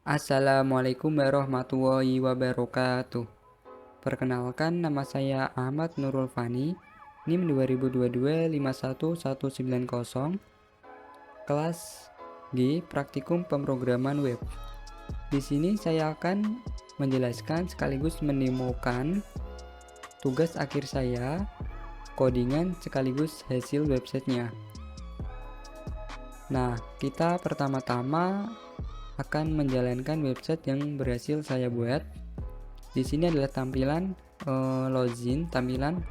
Assalamualaikum warahmatullahi wabarakatuh. Perkenalkan, nama saya Ahmad Nurul Fani, NIM 2022 51190, kelas G Praktikum Pemrograman Web. Di sini saya akan menjelaskan sekaligus menemukan tugas akhir saya, codingan sekaligus hasil websitenya. Nah, kita pertama-tama akan menjalankan website yang berhasil saya buat. Di sini adalah tampilan login, tampilan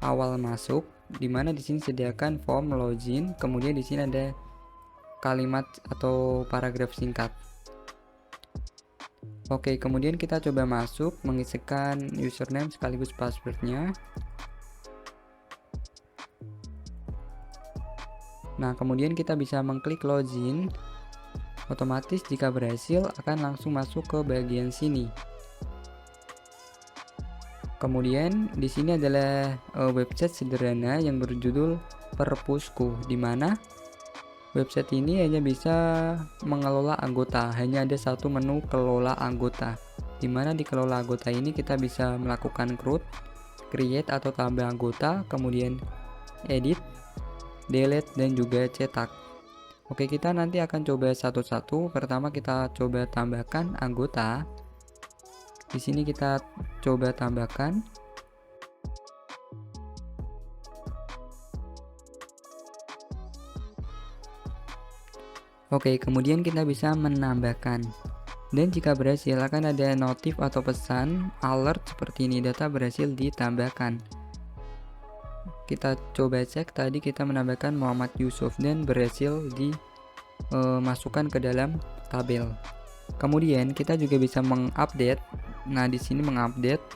awal masuk, dimana di sini sediakan form login, kemudian di sini ada kalimat atau paragraf singkat. Oke, kemudian kita coba masuk, mengisikan username sekaligus passwordnya. Nah, kemudian kita bisa mengklik login. Otomatis jika berhasil akan langsung masuk ke bagian sini. Kemudian di sini adalah website sederhana yang berjudul Perpusku, di mana website ini hanya bisa mengelola anggota, hanya ada satu menu kelola anggota, di mana di kelola anggota ini kita bisa melakukan create atau tambah anggota, kemudian edit, delete, dan juga cetak. Oke, kita nanti akan coba satu-satu. Pertama kita coba tambahkan anggota. Di sini kita coba tambahkan. Oke, kemudian kita bisa menambahkan. Dan jika berhasil akan ada notif atau pesan alert seperti ini, data berhasil ditambahkan. Kita coba cek, tadi kita menambahkan Muhammad Yusuf dan berhasil dimasukkan ke dalam tabel. Kemudian kita juga bisa mengupdate. Nah, di sini mengupdate.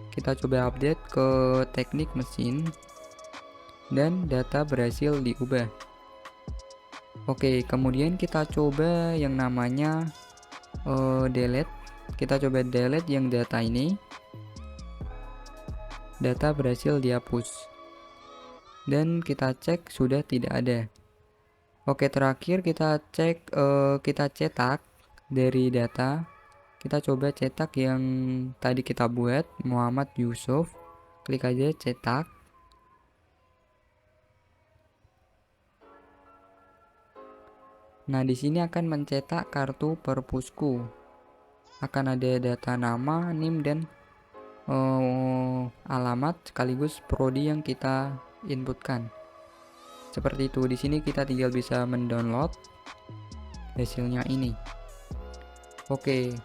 Kita coba update ke teknik mesin dan data berhasil diubah. Oke, kemudian kita coba yang namanya delete. Kita coba delete yang data ini. Data berhasil dihapus dan kita cek sudah tidak ada. Oke, terakhir kita cek, kita cetak dari data. Kita coba cetak yang tadi kita buat, Muhammad Yusuf. Klik aja cetak. Nah, di sini akan mencetak kartu Perpusku. Akan ada data nama, NIM, dan alamat sekaligus prodi yang kita inputkan. Seperti itu. Di sini kita tinggal bisa mendownload hasilnya ini. Oke,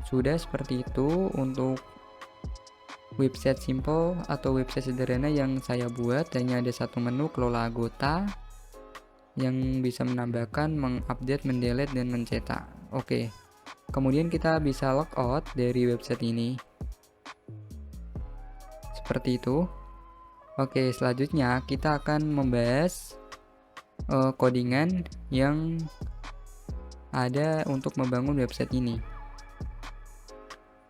sudah seperti itu untuk website simple atau website sederhana yang saya buat. Hanya ada satu menu kelola anggota yang bisa menambahkan, mengupdate, mendelete, dan mencetak. Oke, kemudian kita bisa logout dari website ini. Seperti itu. Oke, selanjutnya kita akan membahas codingan yang ada untuk membangun website ini.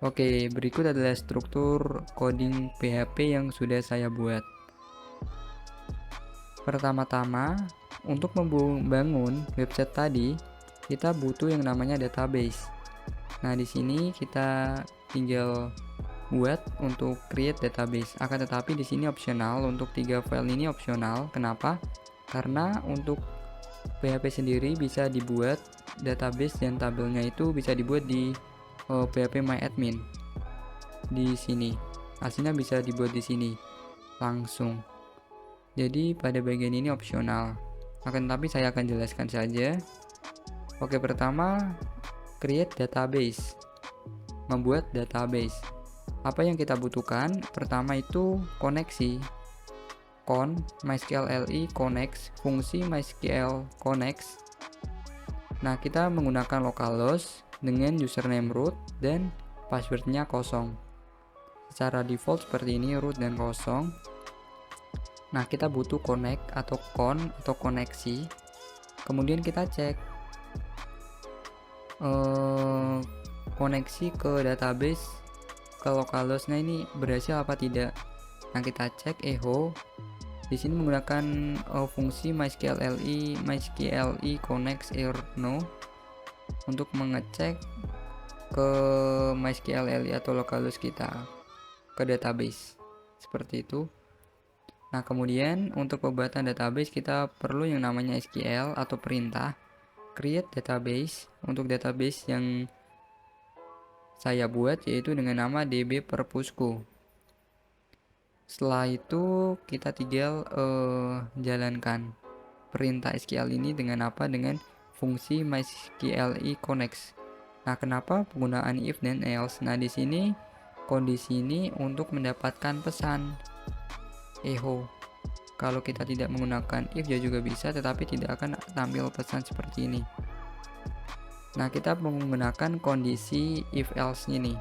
Oke, berikut adalah struktur coding PHP yang sudah saya buat. Pertama-tama, untuk membangun website tadi, kita butuh yang namanya database. Nah, di sini kita tinggal buat untuk create database. Akan tetapi di sini opsional, untuk 3 file ini opsional. Kenapa? Karena untuk PHP sendiri bisa dibuat database dan tabelnya itu bisa dibuat di PHP MyAdmin. Di sini. Hasilnya bisa dibuat di sini langsung. Jadi pada bagian ini opsional. Akan tetapi saya akan jelaskan saja. Oke, pertama create database. Membuat database. Apa yang kita butuhkan? Pertama itu koneksi. MySQL LI connect, fungsi MySQL connect. Nah, kita menggunakan localhost dengan username root dan passwordnya kosong. Secara default seperti ini, root dan kosong. Nah, kita butuh connect atau koneksi. Kemudian kita cek koneksi ke database, ke localhost-nya ini berhasil apa tidak. Nah, kita cek echo. Di sini menggunakan fungsi MySQL LI connect no. untuk mengecek ke MySQL LI atau localhost kita ke database seperti itu. Nah, kemudian untuk pembuatan database kita perlu yang namanya SQL atau perintah create database. Untuk database yang saya buat yaitu dengan nama db_purpose-ku. Setelah itu kita tinggal jalankan perintah SQL ini dengan apa? Dengan fungsi MySQLi connects. Nah, kenapa penggunaan if dan else? Nah, di sini kondisi ini untuk mendapatkan pesan echo. Kalau kita tidak menggunakan if ya juga bisa, tetapi tidak akan tampil pesan seperti ini. Nah, kita menggunakan kondisi if else ini.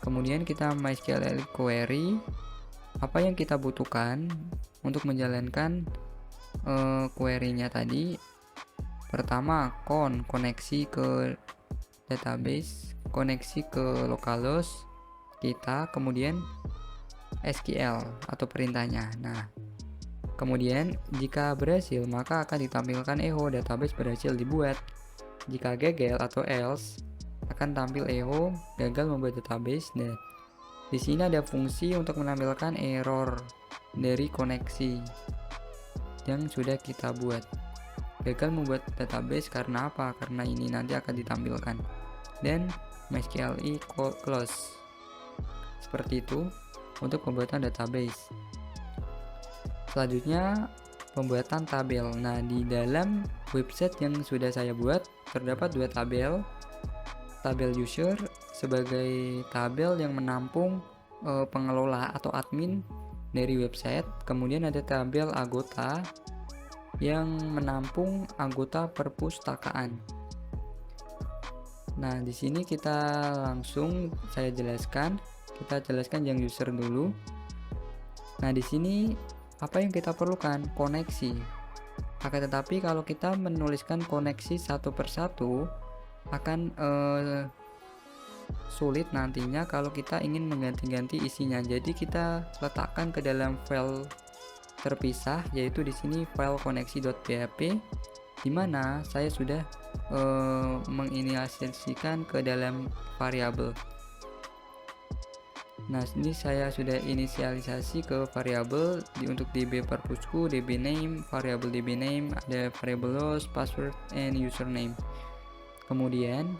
Kemudian kita MySQL query. Apa yang kita butuhkan untuk menjalankan query-nya tadi? Pertama, koneksi ke database, koneksi ke localhost kita, kemudian SQL atau perintahnya. Nah, kemudian jika berhasil maka akan ditampilkan echo database berhasil dibuat. Jika gagal atau else akan tampil echo gagal membuat database. Dan di sini ada fungsi untuk menampilkan error dari koneksi yang sudah kita buat. Gagal membuat database karena apa? Karena ini nanti akan ditampilkan. Dan MySQLi close. Seperti itu untuk pembuatan database. Selanjutnya pembuatan tabel. Nah, di dalam website yang sudah saya buat terdapat dua tabel. Tabel user sebagai tabel yang menampung pengelola atau admin dari website. Kemudian ada tabel anggota yang menampung anggota perpustakaan. Nah, di sini kita langsung saya jelaskan. Kita jelaskan yang user dulu. Nah, di sini apa yang kita perlukan? Koneksi. Akan tetapi kalau kita menuliskan koneksi satu persatu akan sulit nantinya kalau kita ingin mengganti-ganti isinya. Jadi kita letakkan ke dalam file terpisah, yaitu di sini file koneksi.php, di mana saya sudah menginisialisasikan ke dalam variabel. Nah, ini saya sudah inisialisasi ke variabel untuk db_purpose-ku, db_name, variabel db_name, ada variabel host, password, and username. Kemudian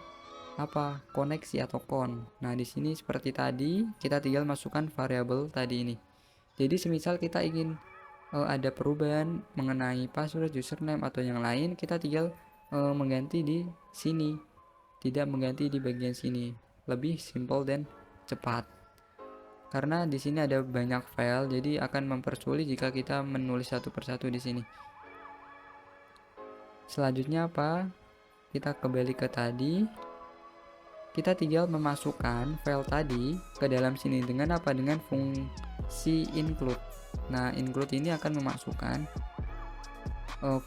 apa? Koneksi atau kon. Nah, di sini seperti tadi kita tinggal masukkan variabel tadi ini. Jadi semisal kita ingin ada perubahan mengenai password, username atau yang lain, kita tinggal mengganti di sini, tidak mengganti di bagian sini. Lebih simple dan cepat. Karena di sini ada banyak file, jadi akan mempersulit jika kita menulis satu persatu di sini. Selanjutnya apa? Kita kembali ke tadi. Kita tinggal memasukkan file tadi ke dalam sini dengan apa? Dengan fungsi include. Nah, include ini akan memasukkan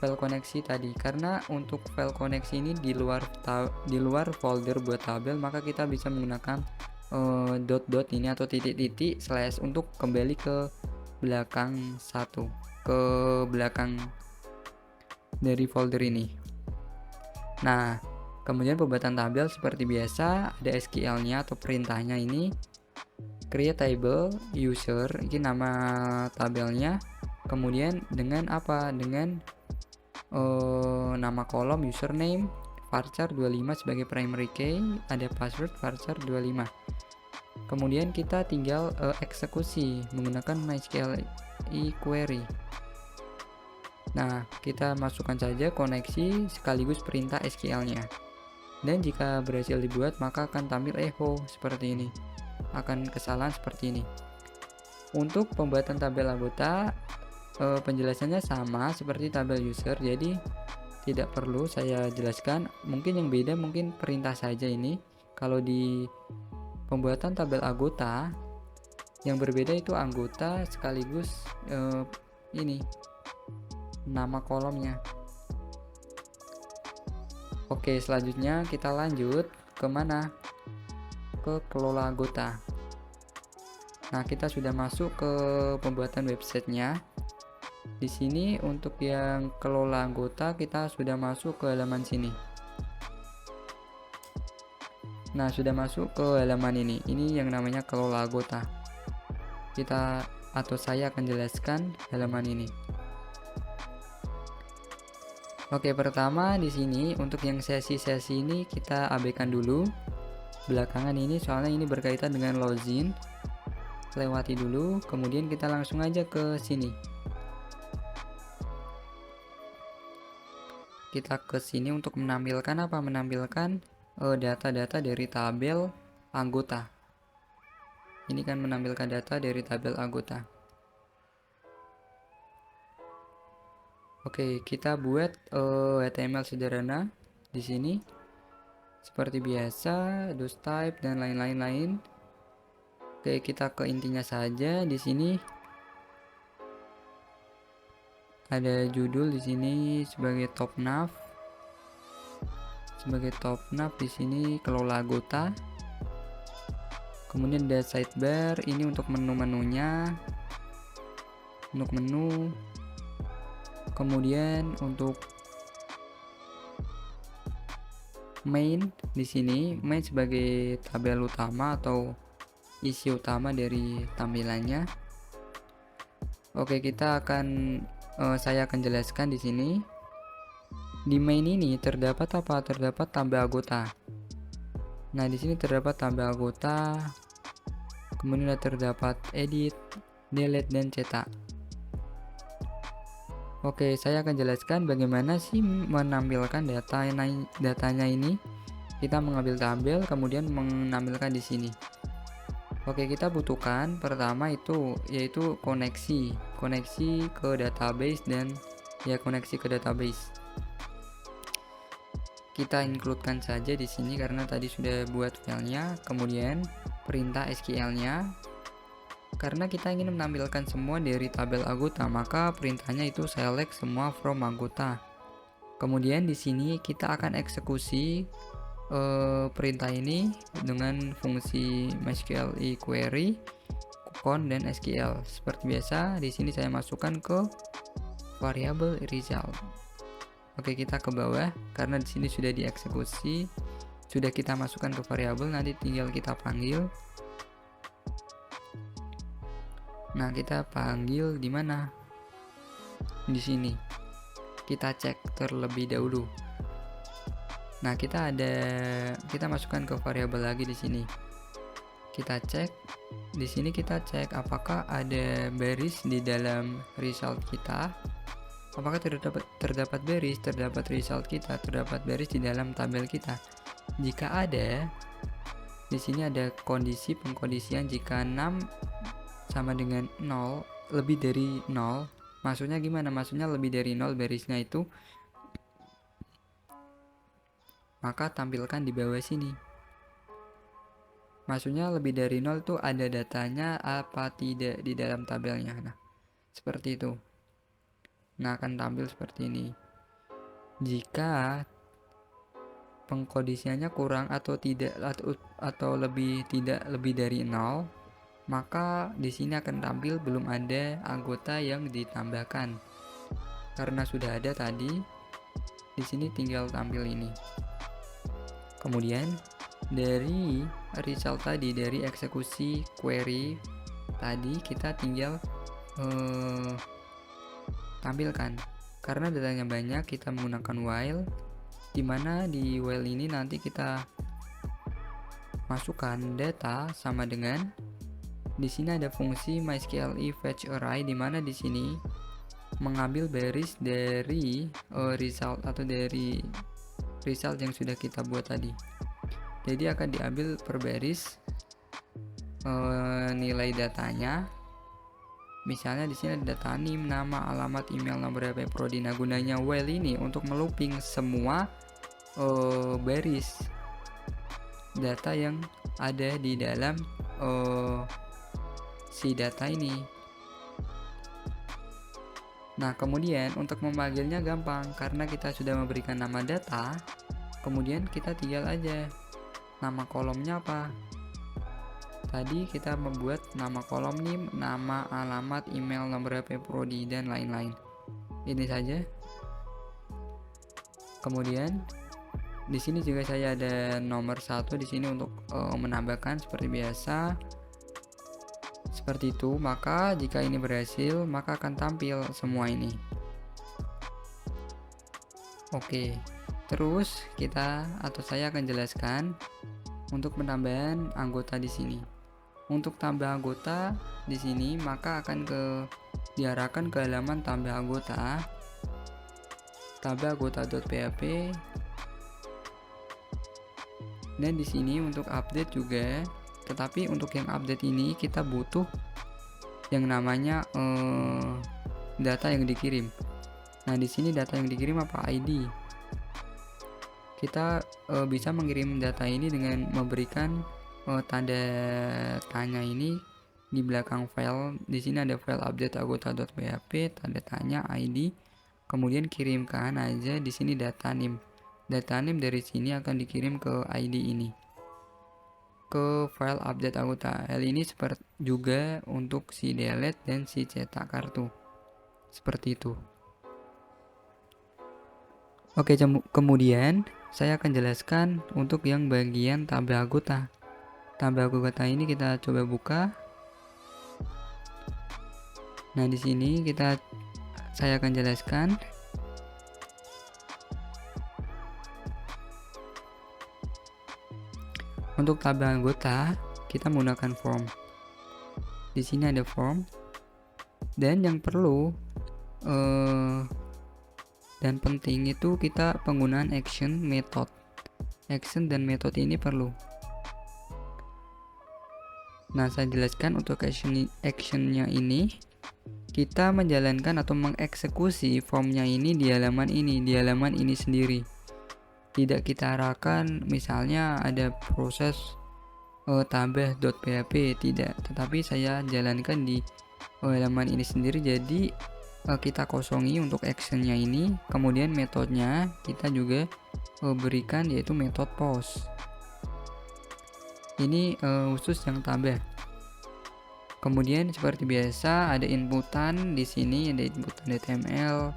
file koneksi tadi. Karena untuk file koneksi ini di luar folder buat tabel, maka kita bisa menggunakan dot ini atau titik-titik slash untuk kembali ke belakang ke belakang dari folder ini. Nah, kemudian pembuatan tabel seperti biasa, ada SQL-nya atau perintahnya ini. Create table user, ini nama tabelnya. Kemudian dengan apa? Dengan nama kolom username varchar 25 sebagai primary key, ada password varchar 25. Kemudian kita tinggal eksekusi menggunakan MySQLi query. Nah, kita masukkan saja koneksi sekaligus perintah SQL-nya. Dan jika berhasil dibuat, maka akan tampil echo seperti ini. Akan kesalahan seperti ini. Untuk pembuatan tabel anggota, penjelasannya sama seperti tabel user, jadi tidak perlu saya jelaskan. Mungkin yang beda mungkin perintah saja ini. Kalau di pembuatan tabel anggota, yang berbeda itu anggota sekaligus ini nama kolomnya. Oke, selanjutnya kita lanjut ke mana? Ke kelola anggota. Nah, kita sudah masuk ke pembuatan websitenya. Di sini untuk yang kelola anggota kita sudah masuk ke halaman sini. Nah, sudah masuk ke halaman ini. Ini yang namanya kelola anggota. Saya akan jelaskan halaman ini. Oke, pertama di sini untuk yang sesi-sesi ini kita abaikan dulu. Belakangan ini soalnya ini berkaitan dengan login. Lewati dulu, kemudian kita langsung aja ke sini. Kita ke sini untuk menampilkan apa? Menampilkan data-data dari tabel anggota. Ini kan menampilkan data dari tabel anggota. Oke, kita buat HTML sederhana di sini. Seperti biasa, dostype dan lain-lain. Oke, kita ke intinya saja. Di sini ada judul di sini sebagai top nav. Sebagai top nav di sini kelola anggota. Kemudian ada sidebar, ini untuk menu-menunya. Untuk menu. Kemudian untuk main di sini, main sebagai tabel utama atau isi utama dari tampilannya. Oke, saya akan jelaskan di sini. Di main ini terdapat apa? Terdapat tabel anggota. Nah, di sini terdapat tabel anggota. Kemudian terdapat edit, delete, dan cetak. Oke, saya akan jelaskan bagaimana sih menampilkan datanya ini. Kita mengambil tabel, kemudian menampilkan di sini. Oke, kita butuhkan pertama yaitu koneksi ke database dan koneksi ke database. Kita includekan saja di sini karena tadi sudah buat filenya. Kemudian perintah SQL-nya. Karena kita ingin menampilkan semua dari tabel anggota, maka perintahnya itu select semua from anggota. Kemudian di sini kita akan eksekusi perintah ini dengan fungsi MySQL query, count, dan SQL. Seperti biasa, di sini saya masukkan ke variabel result. Oke, kita ke bawah karena di sini sudah dieksekusi, sudah kita masukkan ke variabel, nanti tinggal kita panggil. Nah, kita panggil di mana? Di sini. Kita cek terlebih dahulu. Nah, kita masukkan ke variabel lagi di sini. Kita cek. Di sini kita cek apakah ada baris di dalam result kita. Apakah terdapat baris, terdapat result kita, terdapat baris di dalam tabel kita. Jika ada, di sini ada pengkondisian jika 6 sama dengan 0, lebih dari 0. Maksudnya gimana? Maksudnya lebih dari 0 barisnya itu, maka tampilkan di bawah sini. Maksudnya lebih dari 0 itu ada datanya apa tidak di dalam tabelnya. Nah, seperti itu. Nah, akan tampil seperti ini. Jika pengkondisiannya kurang atau tidak atau lebih dari 0, maka di sini akan tampil belum ada anggota yang ditambahkan. Karena sudah ada tadi, di sini tinggal tampil ini. Kemudian dari result tadi, dari eksekusi query tadi, kita tinggal tampilkan. Karena datanya banyak, kita menggunakan while, dimana di while ini nanti kita masukkan data sama dengan, di sini ada fungsi MySQL fetch array, dimana di sini mengambil baris dari result atau dari result yang sudah kita buat tadi. Jadi akan diambil per baris nilai datanya. Misalnya di sini ada data NIM, nama, alamat, email, nomor HP prodi. Nah, gunanya while ini untuk melooping semua baris data yang ada di dalam si data ini. Nah, kemudian untuk memanggilnya gampang karena kita sudah memberikan nama data. Kemudian kita tinggal aja nama kolomnya apa. Tadi kita membuat nama kolom NIM, nama, alamat, email, nomor HP prodi, dan lain-lain. Ini saja. Kemudian Di sini juga saya ada nomor 1 di sini untuk menambahkan seperti biasa. Seperti itu, maka jika ini berhasil, maka akan tampil semua ini. Oke. Terus kita atau saya akan jelaskan untuk penambahan anggota di sini. Untuk tambah anggota di sini, maka akan diarahkan ke halaman tambah anggota.php. Dan di sini untuk update juga, tetapi untuk yang update ini kita butuh yang namanya data yang dikirim. Nah, di sini data yang dikirim apa? ID. Kita bisa mengirim data ini dengan memberikan tanda tanya ini di belakang file. Di sini ada file update anggota.php, tanda tanya ID, kemudian kirimkan aja di sini data name. Data name dari sini akan dikirim ke ID ini, ke file update anggota. Hal ini seperti juga untuk si delete dan si cetak kartu. Seperti itu. Oke, kemudian saya akan jelaskan untuk yang bagian tambah anggota. Tambah anggota ini kita coba buka. Nah, di sini saya akan jelaskan. Untuk tambah anggota, kita menggunakan form. Di sini ada form. Dan yang perlu dan penting itu kita penggunaan action method. Action dan method ini perlu. Nah, saya jelaskan untuk actionnya ini, kita menjalankan atau mengeksekusi formnya ini di halaman ini sendiri. Tidak kita arahkan misalnya ada proses tambah.php, tidak, tetapi saya jalankan di halaman ini sendiri. Jadi kita kosongi untuk actionnya ini, kemudian metodenya kita juga berikan yaitu metode post. Ini khusus yang tambah. Kemudian seperti biasa ada inputan, di sini ada inputan HTML.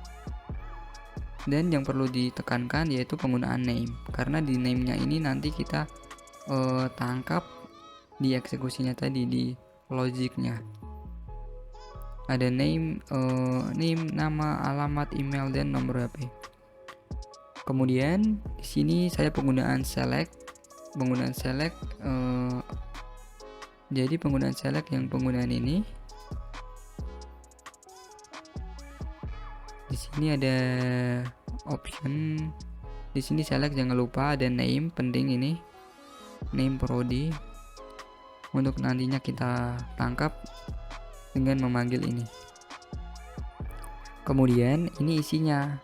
Dan yang perlu ditekankan yaitu penggunaan name, karena di name-nya ini nanti kita tangkap di eksekusinya tadi, di logiknya. Ada name, nama, alamat, email, dan nomor HP. Kemudian di sini saya penggunaan select. Jadi penggunaan select yang penggunaan ini. Di sini ada option. Di sini select, jangan lupa ada name, penting ini. Name prodi. Untuk nantinya kita tangkap dengan memanggil ini. Kemudian ini isinya.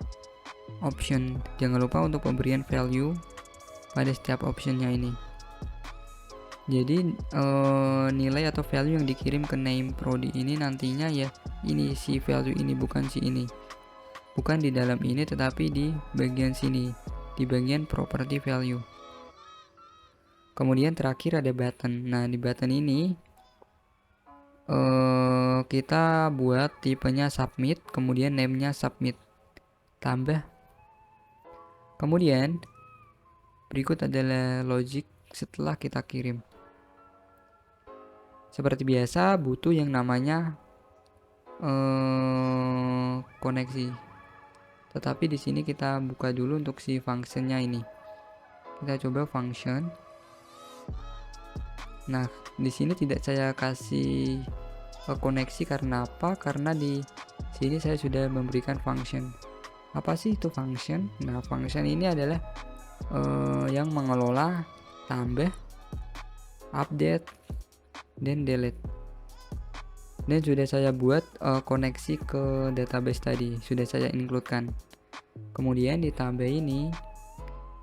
Option, jangan lupa untuk pemberian value pada setiap optionnya ini. Jadi nilai atau value yang dikirim ke name prodi ini nantinya ya ini si value ini, bukan si ini, bukan di dalam ini tetapi di bagian sini, di bagian property value. Kemudian terakhir ada button. Nah, di button ini kita buat tipenya submit, kemudian name-nya submit, tambah. Kemudian berikut adalah logic setelah kita kirim. Seperti biasa butuh yang namanya koneksi. Tetapi di sini kita buka dulu untuk si functionnya ini. Kita coba function. Nah, di sini tidak saya kasih koneksi karena apa? Karena di sini saya sudah memberikan function. Apa sih itu function? Nah, function ini adalah yang mengelola tambah, update, dan delete. Dan sudah saya buat koneksi ke database tadi, sudah saya include-kan. Kemudian ditambah ini.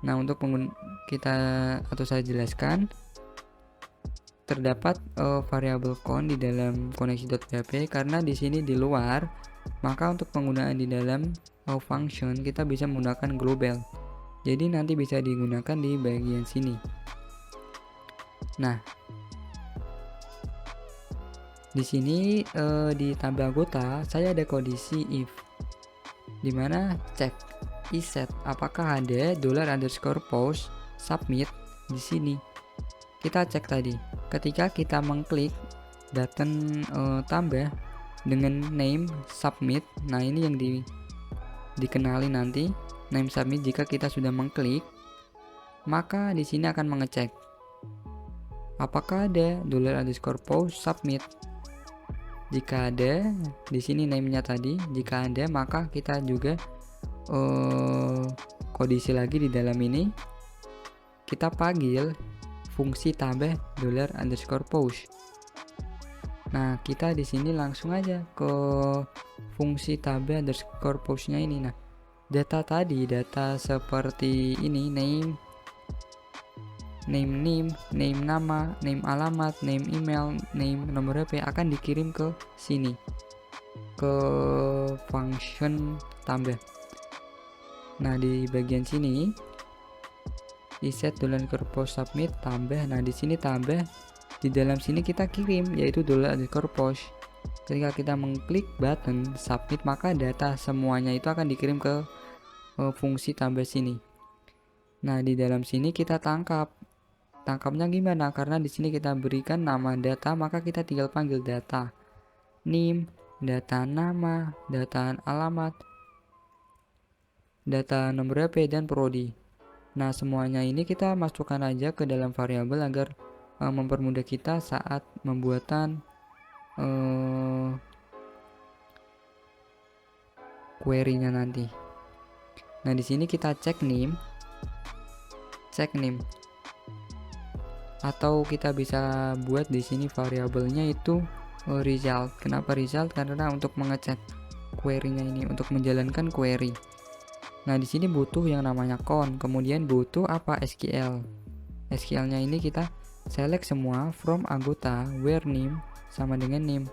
Nah, untuk saya jelaskan, terdapat variabel count di dalam koneksi.php karena di sini di luar, maka untuk penggunaan di dalam function kita bisa menggunakan global. Jadi nanti bisa digunakan di bagian sini. Nah, di sini di tambah anggota saya ada kondisi if, dimana cek iset apakah ada $_post submit di sini. Kita cek tadi, ketika kita mengklik button tambah dengan name submit, nah ini yang dikenali nanti name submit. Jika kita sudah mengklik, maka di sini akan mengecek apakah ada $_post submit. Jika ada, di sini name-nya tadi, jika ada maka kita juga kondisi lagi di dalam ini kita panggil fungsi tambah $_post. Nah, kita di sini langsung aja ke fungsi tambah $_postnya ini. Nah, data tadi, data seperti ini, name nama, name alamat, name email, name nomor HP akan dikirim ke sini, ke function tambah. Nah, di bagian sini iset $_post submit tambah. Nah, di sini tambah, di dalam sini kita kirim yaitu $_post. Ketika kita mengklik button submit, maka data semuanya itu akan dikirim ke fungsi tambah sini. Nah, di dalam sini kita tangkapnya gimana? Karena di sini kita berikan nama data, maka kita tinggal panggil data name, data nama, data alamat, data nomor HP dan prodi. Nah, semuanya ini kita masukkan aja ke dalam variabel agar mempermudah kita saat membuatan query-nya nanti. Nah, di sini kita cek name, atau kita bisa buat di sini variabelnya itu result. Kenapa result? Karena untuk mengecek query-nya ini, untuk menjalankan query. Nah, di sini butuh yang namanya count, kemudian butuh apa? SQL. SQL-nya ini kita select semua from anggota where name sama dengan name.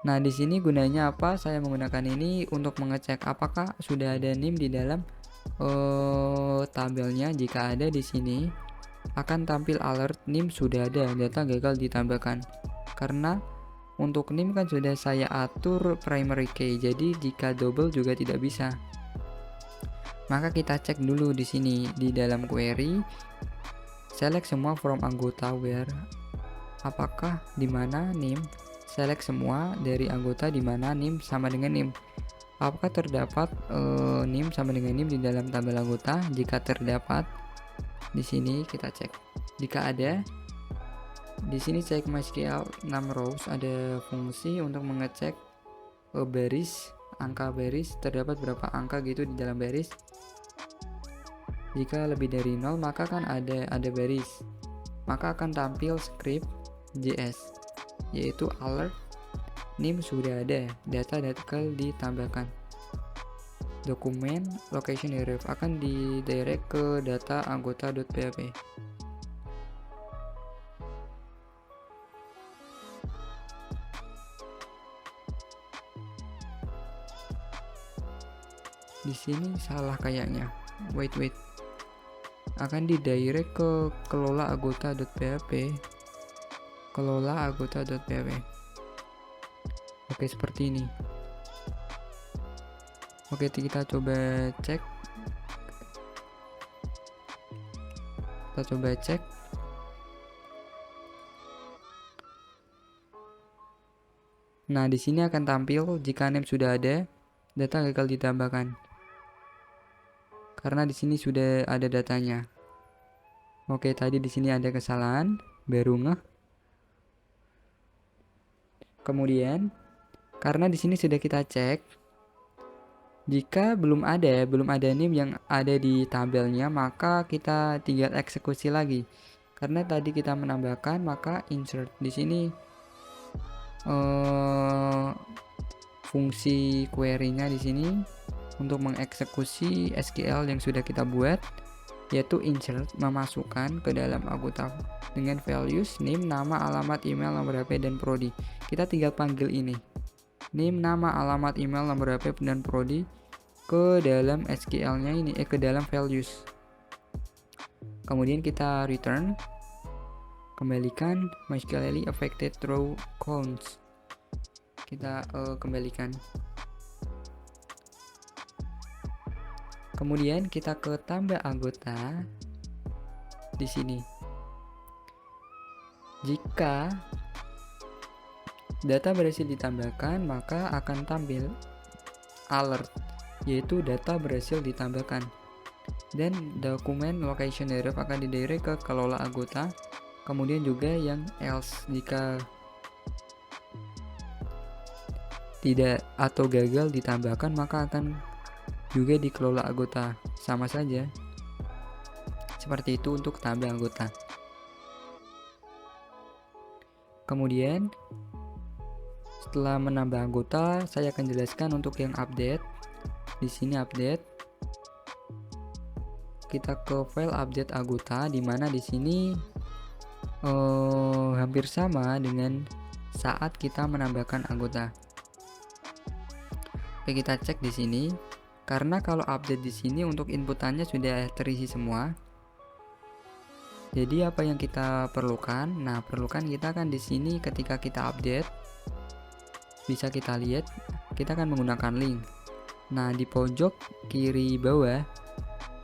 Nah, di sini gunanya apa? Saya menggunakan ini untuk mengecek apakah sudah ada name di dalam tabelnya. Jika ada, di sini akan tampil alert name sudah ada, data gagal ditambahkan. Karena untuk name kan sudah saya atur primary key, jadi jika double juga tidak bisa. Maka kita cek dulu di sini di dalam query, select semua from anggota where, apakah di mana name, select semua dari anggota di mana name sama dengan name. Apakah terdapat name sama dengan name di dalam tabel anggota? Jika terdapat, di sini kita cek. Jika ada, di sini cek MySQL numRows, ada fungsi untuk mengecek baris, angka baris, terdapat berapa angka gitu di dalam baris. Jika lebih dari 0 maka kan ada baris, maka akan tampil script JS, yaitu alert name sudah ada, data ditambahkan. Dokumen location derif akan didirect ke data anggota.php. Di sini salah kayaknya. Wait. Akan didirect ke kelola anggota.php. Oke, seperti ini. Oke, kita coba cek. Nah, di sini akan tampil jika name sudah ada, data gagal ditambahkan. Karena di sini sudah ada datanya. Oke, tadi di sini ada kesalahan, baru ngeh. Kemudian, karena di sini sudah kita cek, jika belum ada name yang ada di tabelnya, maka kita tinggal eksekusi lagi. Karena tadi kita menambahkan, maka insert di sini fungsi query-nya di sini untuk mengeksekusi SQL yang sudah kita buat, yaitu insert, memasukkan ke dalam anggota dengan values name, nama, alamat, email, nomor HP, dan prodi. Kita tinggal panggil ini, name, nama, alamat, email, nomor HP, dan prodi, ke dalam SQL-nya ini, ke dalam values. Kemudian kita return, kembalikan MySQL affected row counts. kita kembalikan. Kemudian kita ke tambah anggota di sini. Jika data berhasil ditambahkan, maka akan tampil alert, yaitu data berhasil ditambahkan. Dan dokumen location deref akan didirect ke kelola anggota. Kemudian juga yang else, jika tidak atau gagal ditambahkan, maka akan juga dikelola anggota. Sama saja seperti itu untuk tambah anggota. Kemudian setelah menambah anggota, saya akan jelaskan untuk yang update. Di sini update, kita ke file update anggota, di mana di sini hampir sama dengan saat kita menambahkan anggota. Oke, kita cek di sini. Karena kalau update di sini untuk inputannya sudah terisi semua. Jadi apa yang kita perlukan? Nah, kita kan di sini ketika kita update bisa kita lihat kita akan menggunakan link. Nah, di pojok kiri bawah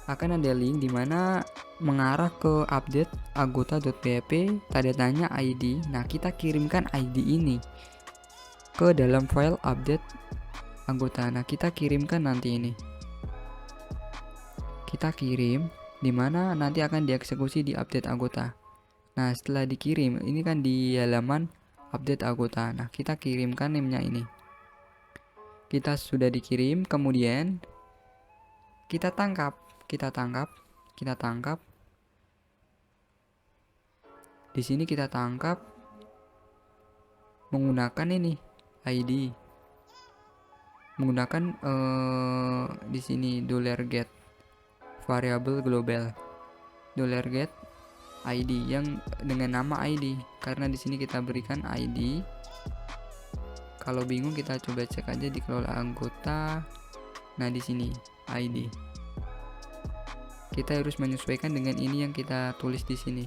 akan ada link di mana mengarah ke update anggota.php tanda tanya ID. Nah, kita kirimkan ID ini ke dalam file update anggota. Nah, kita kirimkan nanti ini. Kita kirim, dimana nanti akan dieksekusi di update anggota. Nah, setelah dikirim, ini kan di halaman update anggota. Nah, kita kirimkan name-nya ini. Kita sudah dikirim, kemudian kita tangkap. Di sini kita tangkap menggunakan ini ID. Menggunakan di sini $get variable global $get ID yang dengan nama ID, karena di sini kita berikan ID. Kalau bingung kita coba cek aja di kelola anggota. Nah, di sini ID. Kita harus menyesuaikan dengan ini yang kita tulis di sini.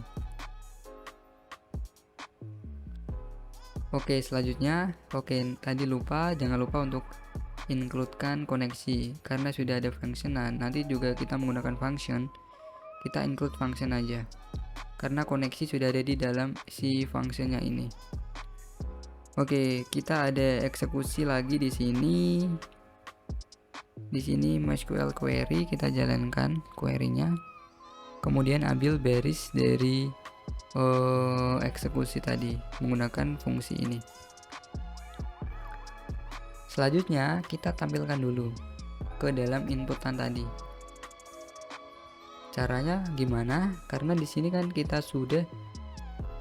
Oke, selanjutnya, tadi jangan lupa untuk includekan koneksi, karena sudah ada function. Nah, nanti juga kita menggunakan function, kita include function aja, karena koneksi sudah ada di dalam si functionnya ini. Oke, kita ada eksekusi lagi di sini. Di sini MySQL query, kita jalankan query-nya. Kemudian ambil baris dari eksekusi tadi menggunakan fungsi ini. Selanjutnya kita tampilkan dulu ke dalam inputan tadi. Caranya gimana? Karena di sini kan kita sudah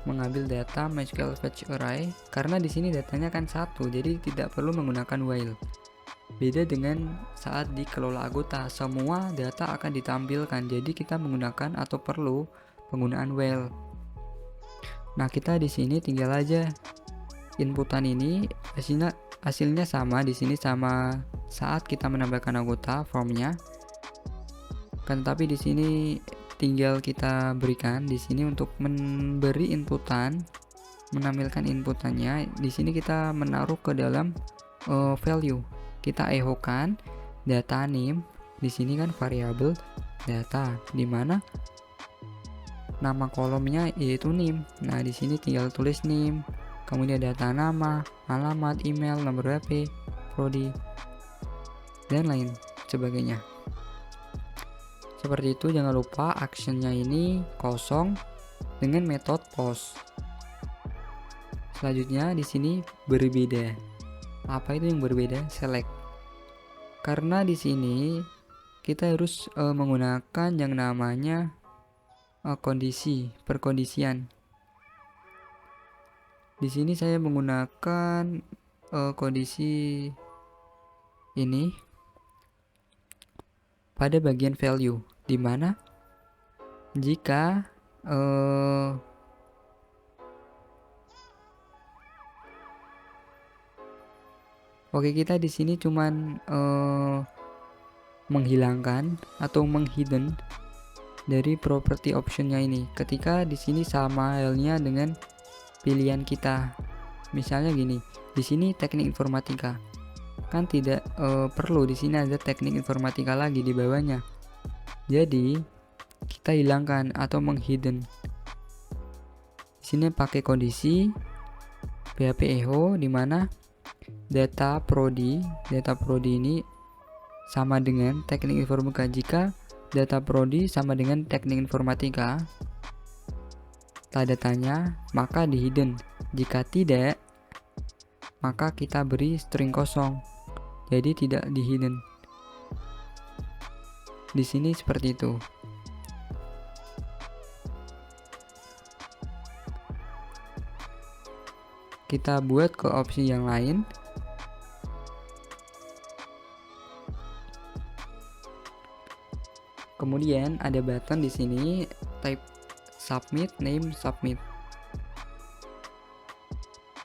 mengambil data MySQL fetch array, karena di sini datanya kan satu, jadi tidak perlu menggunakan while. Beda dengan saat dikelola anggota, semua data akan ditampilkan, jadi kita menggunakan atau perlu penggunaan while. Nah, kita di sini tinggal aja inputan ini hasilnya sama di sini sama saat kita menambahkan anggota formnya. Kan tapi di sini tinggal kita berikan di sini untuk memberi inputan, menampilkan inputannya. Di sini kita menaruh ke dalam value. Kita echokan data name. Di sini kan variabel data, di mana nama kolomnya yaitu name. Nah, di sini tinggal tulis name. Kemudian data nama, alamat, email, nomor HP, prodi, dan lain sebagainya. Seperti itu, jangan lupa actionnya ini kosong dengan metode post. Selanjutnya di sini berbeda. Apa itu yang berbeda? Select. Karena di sini kita harus menggunakan yang namanya perkondisian. Di sini saya menggunakan kondisi ini pada bagian value, di mana jika kita di sini cuman menghilangkan atau menghidden dari property optionnya ini. Ketika di sini sama halnya dengan pilihan kita, misalnya gini, Di sini teknik informatika. Kan tidak perlu di sini ada teknik informatika lagi di bawahnya. Jadi kita hilangkan atau menghidden. Di sini pakai kondisi PHP echo di mana data prodi ini sama dengan teknik informatika. Jika data prodi sama dengan teknik informatika, tanda tanya, maka di hidden. Jika tidak, maka kita beri string kosong. Jadi tidak di hidden. Di sini seperti itu. Kita buat ke opsi yang lain. Kemudian ada button di sini type submit, name submit.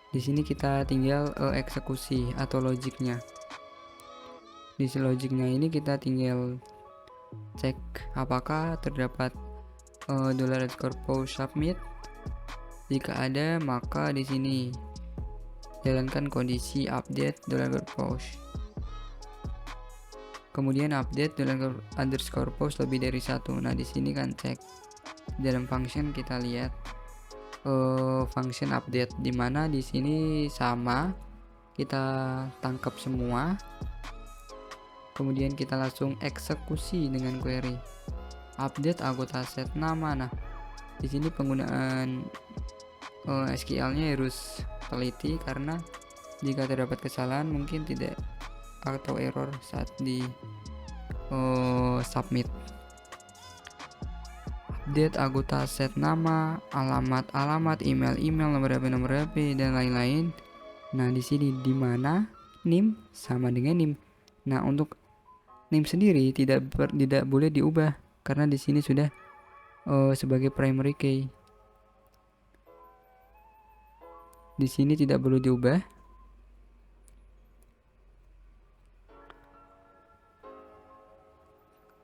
Di sini kita tinggal eksekusi atau logiknya. Di logiknya ini kita tinggal cek apakah terdapat $_post submit. Jika ada, maka di sini jalankan kondisi update $_post. Kemudian update $_post lebih dari 1. Nah, di sini kan cek dalam function kita lihat function update, dimana di sini sama kita tangkap semua. Kemudian kita langsung eksekusi dengan query update anggota set nama. Nah, di sini penggunaan SQL-nya harus teliti karena jika terdapat kesalahan mungkin tidak atau error saat di submit. Update anggota set nama, alamat, email, nomor HP dan lain-lain. Nah, di sini di mana name sama dengan name. Nah, untuk name sendiri tidak boleh diubah karena di sini sudah sebagai primary key. Di sini tidak perlu diubah.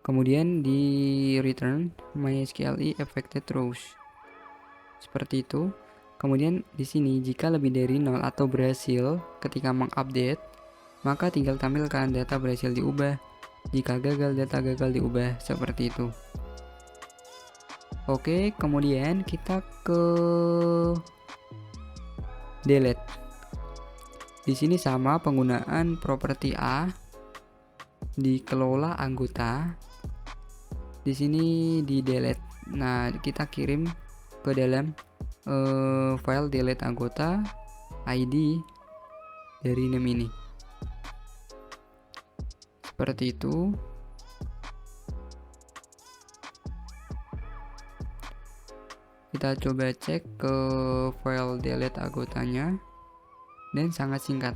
Kemudian di return MySQLi affected rows. Seperti itu. Kemudian di sini jika lebih dari 0 atau berhasil ketika mengupdate, maka tinggal tampilkan data berhasil diubah. Jika gagal, data gagal diubah, seperti itu. Oke, kemudian kita ke delete. Di sini sama penggunaan properti A dikelola anggota. Di sini di delete. Nah, kita kirim ke dalam file delete anggota ID dari name ini. Seperti itu. Kita coba cek ke file delete anggotanya dan sangat singkat.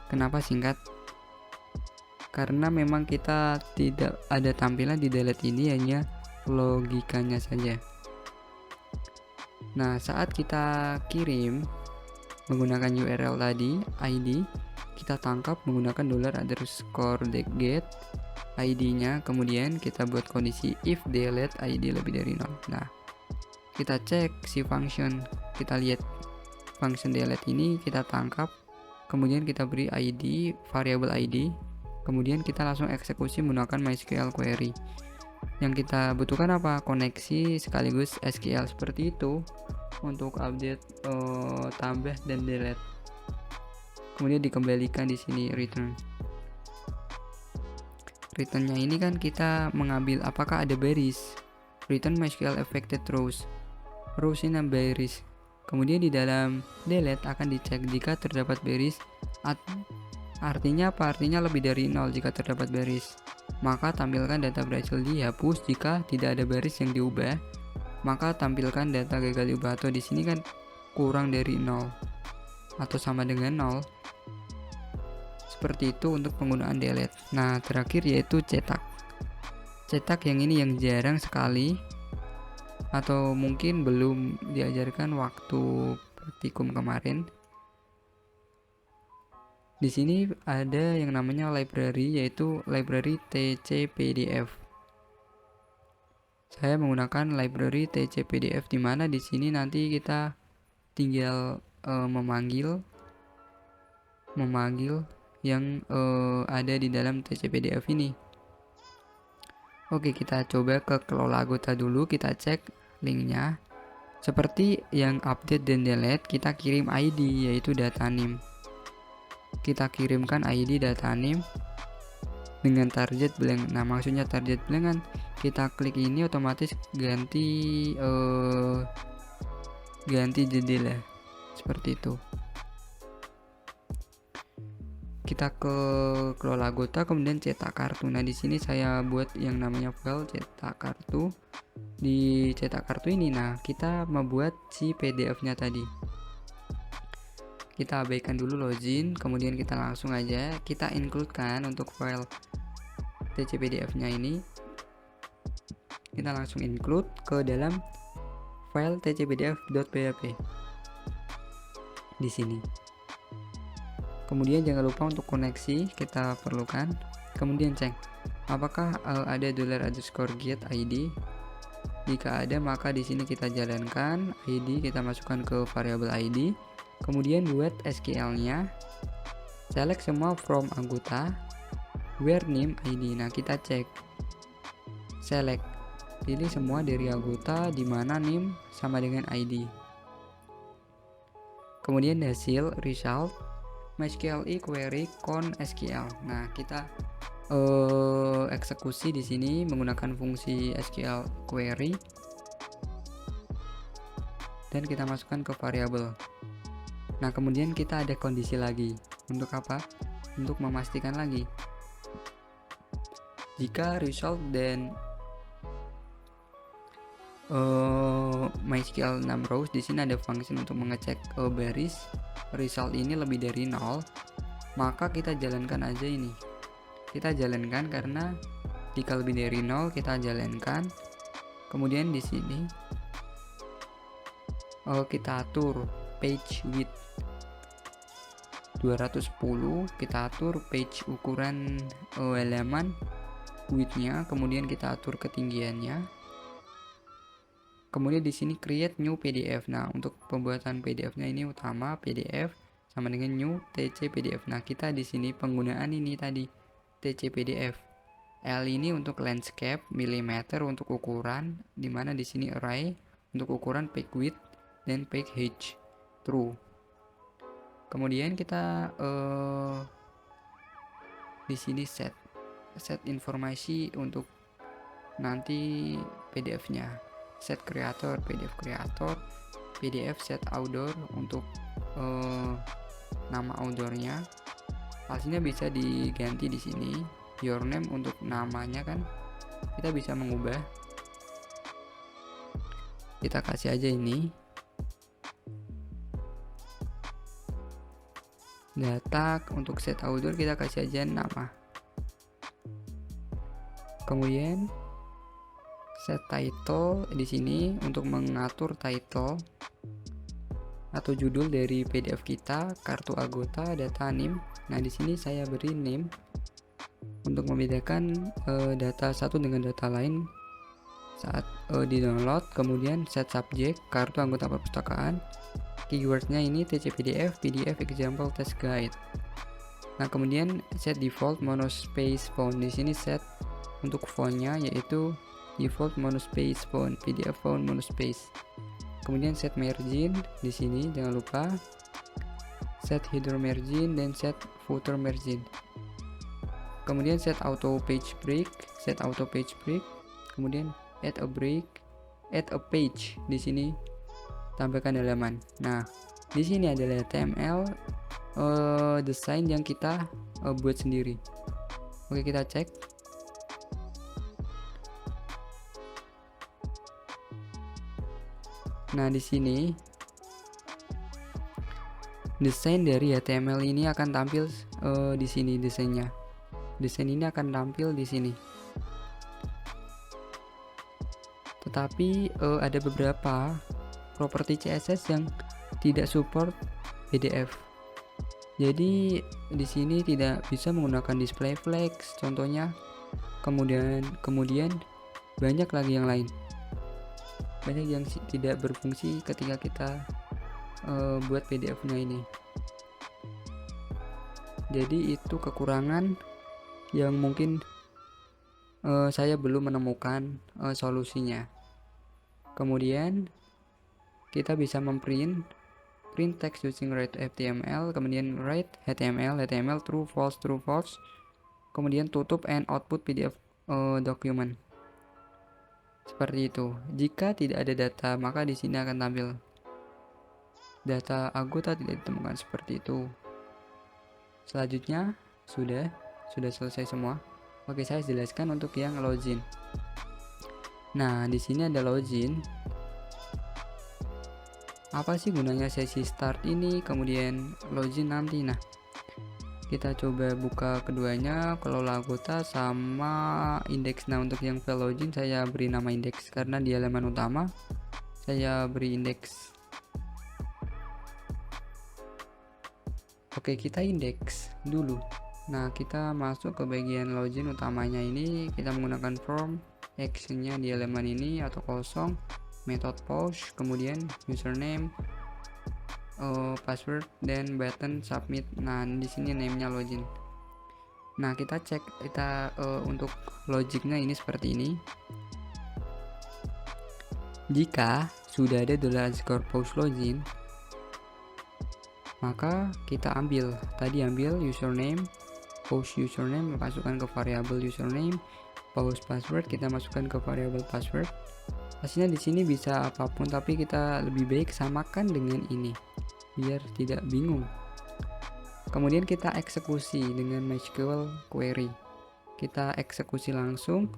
Kenapa singkat? Karena memang kita tidak ada tampilan di delete ini, hanya logikanya saja. Nah, saat kita kirim menggunakan URL tadi, ID, kita tangkap menggunakan $_get ID-nya, kemudian kita buat kondisi if delete ID lebih dari 0. Nah, kita cek si function, kita lihat function delete ini kita tangkap, kemudian kita beri ID, variabel ID, kemudian kita langsung eksekusi menggunakan MySQL query. Yang kita butuhkan apa? Koneksi sekaligus SQL, seperti itu untuk update, tambah dan delete. Kemudian dikembalikan di sini return. Returnnya ini kan kita mengambil apakah ada baris. Return MySQL affected rows. Rows ini baris. Kemudian di dalam delete akan dicek jika terdapat baris. Artinya apa? Artinya lebih dari 0 jika terdapat baris. Maka tampilkan data berhasil dihapus. Jika tidak ada baris yang diubah, maka tampilkan data gagal diubah. Atau di sini kan kurang dari 0 atau sama dengan 0. Seperti itu untuk penggunaan delete. Nah, terakhir yaitu cetak. Cetak yang ini yang jarang sekali atau mungkin belum diajarkan waktu praktikum kemarin. Di sini ada yang namanya library, yaitu library tcpdf. Saya menggunakan library tcpdf, di mana di sini nanti kita tinggal memanggil memanggil yang ada di dalam TCPDF ini. Oke, kita coba ke kelola anggota dulu, kita cek linknya. Seperti yang update dan delete, kita kirim ID yaitu data name. Kita kirimkan ID data name dengan target blank. Nah, maksudnya target blank kan kita klik ini otomatis ganti jendela seperti itu. Kita ke kelola anggota, kemudian cetak kartu. Nah, di sini saya buat yang namanya file cetak kartu. Di cetak kartu ini, nah kita membuat si PDF-nya tadi. Kita abaikan dulu login, kemudian kita langsung aja kita include-kan untuk file TCPDF-nya ini. Kita langsung include ke dalam file tcpdf.php di sini. Kemudian jangan lupa untuk koneksi kita perlukan. Kemudian cek apakah ada $_get ID. Jika ada, maka di sini kita jalankan ID, kita masukkan ke variabel ID. Kemudian buat SQL-nya. Select semua from anggota, where name ID. Nah, kita cek. Select. Pilih semua dari anggota di mana name sama dengan ID. Kemudian hasil result MySQL query con SQL. Nah, kita eksekusi di sini menggunakan fungsi SQL query dan kita masukkan ke variabel. Nah, kemudian kita ada kondisi lagi. Untuk apa? Untuk memastikan lagi jika result dan MySQL 6 rows, di sini ada function untuk mengecek baris result ini lebih dari 0, maka kita jalankan aja ini. Kita jalankan karena jika lebih dari 0 kita jalankan. Kemudian di sini kita atur page width 210, kita atur page ukuran halaman width-nya, kemudian kita atur ketinggiannya. Kemudian di sini create new PDF. Nah, untuk pembuatan PDF-nya ini utama PDF sama dengan new TCPDF. Nah, kita di sini penggunaan ini tadi TCPDF. L ini untuk landscape, millimeter untuk ukuran, dimana di sini array untuk ukuran page width dan page height true. Kemudian kita di sini set informasi untuk nanti PDF-nya. Set creator, PDF creator, PDF set author untuk nama authornya. Hasilnya bisa diganti di sini. Your name untuk namanya kan kita bisa mengubah. Kita kasih aja ini. Data untuk set author kita kasih aja nama. Kemudian set title di sini untuk mengatur title atau judul dari PDF kita, kartu anggota, data name. Nah, di sini saya beri name untuk membedakan data satu dengan data lain saat di download. Kemudian set subject, kartu anggota perpustakaan. Keywordnya ini TCPDF, PDF example test guide. Nah, kemudian set default monospace font. Di sini set untuk fontnya yaitu default monospace font, PDF font monospace. Kemudian set margin di sini jangan lupa set header margin dan set footer margin. Kemudian set auto page break, kemudian add a page di sini tambahkan halaman. Nah, di sini adalah HTML desain yang kita buat sendiri. Oke, kita cek. Nah, di sini desain dari HTML ini akan tampil di sini desainnya. Desain ini akan tampil di sini. Tetapi ada beberapa properti CSS yang tidak support PDF. Jadi di sini tidak bisa menggunakan display flex contohnya. Kemudian banyak lagi yang lain. Banyak yang tidak berfungsi ketika kita buat PDF-nya ini. Jadi itu kekurangan yang mungkin saya belum menemukan solusinya. Kemudian kita bisa print text using write HTML, kemudian write HTML true false, kemudian tutup and output PDF document. Seperti itu. Jika tidak ada data, maka di sini akan tampil data anggota tidak ditemukan, seperti itu. Selanjutnya sudah selesai semua. Oke, saya jelaskan untuk yang login. Nah, di sini ada login. Apa sih gunanya sesi start ini, kemudian login nanti? Nah, kita coba buka keduanya, kelola anggota sama indeks. Nah, untuk yang file login saya beri nama indeks karena di halaman utama saya beri indeks. Oke, kita indeks dulu. Nah, kita masuk ke bagian login utamanya ini, kita menggunakan form, actionnya di halaman ini atau kosong, method post, kemudian username, password, dan button submit. Nah, di sini name-nya login. Nah, kita cek untuk logiknya ini seperti ini. Jika sudah ada $post login, maka kita ambil username, post username, masukkan ke variabel username, post password kita masukkan ke variabel password. Hasilnya di sini bisa apapun, tapi kita lebih baik samakan dengan ini biar tidak bingung. Kemudian kita eksekusi dengan MySQL query. Kita eksekusi langsung,